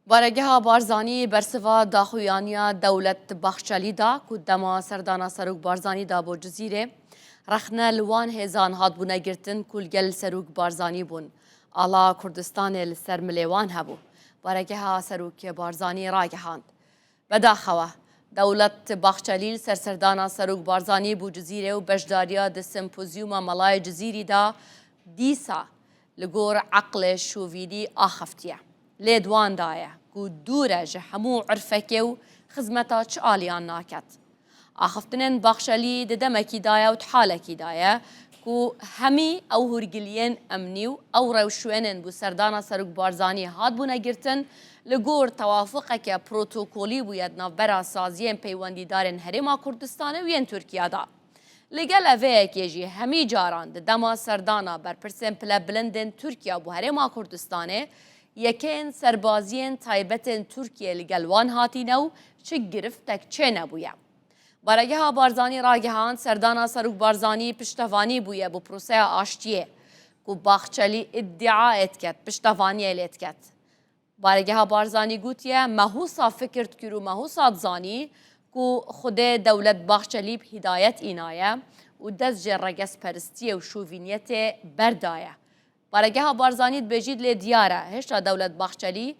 بارگه بارزانی برسوا داخویانیا دولت بخشلی دا که دما سردانا سروک بارزانی دا بو جزیره رخنه لوان هزان هاد بو نگرتن کلگل سروک بارزانی بون آلا کردستان لسر ملیوان هبو بارگه سروک بارزانی راگهاند بداخوه دولت بخشلی سردانا سروک بارزانی بو جزیره و بجداریا د سمپوزیوم ملای جزیری دا دیسا لگور عقل شوویدی آخفتیه لێدوان دایە و دوورە ji hemû عرفekê û xizmeta çi aliyan naket. Axiftinên baxşelî di demekî daye û halekî daye ku hemî ew hûrgiliyên emnî û ew rewşûnên bû serdana Serok Barzanî hatbûne girtin li gor tewafuqeke protokolî bûye di navbera saziyên peywendîdarên Herêma Kurdistanê û yên Tirkiye da. Li gel eveyekê jî hemî caran di dema serdana berpirsên pilebilindên Tirkiye bû Herêma Kurdistanê یکین سربازیین تایبتین ترکیه لگلوان هاتینه و چه گرفتک چه نبویه. بارگه ها بارزانی راگهان سردانا سروک بارزانی پشتوانی بویه بو پروسه آشتیه که باخچلی ادعا اتکت پشتوانی اتکت. بارگه ها بارزانی گوتیه مهوسا فکرت کرو مهوسا دزانی که خود دولت باخچلی هدایت اینایه و دست جرگس پرستیه و شووینیت بردایه. بارگه بارزانی بجید لی دیاره هشتا دولت بخشلی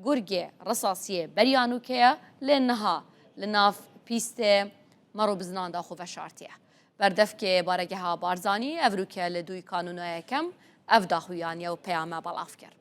گرگه رصاصیه بریانو که لنها لناف پیست مرو بزنان دا خوف شارتیه بردف که بارگه بارزانی افروکه لدوی کانونای کم اف داخویانی و پیامه بلاف کرد.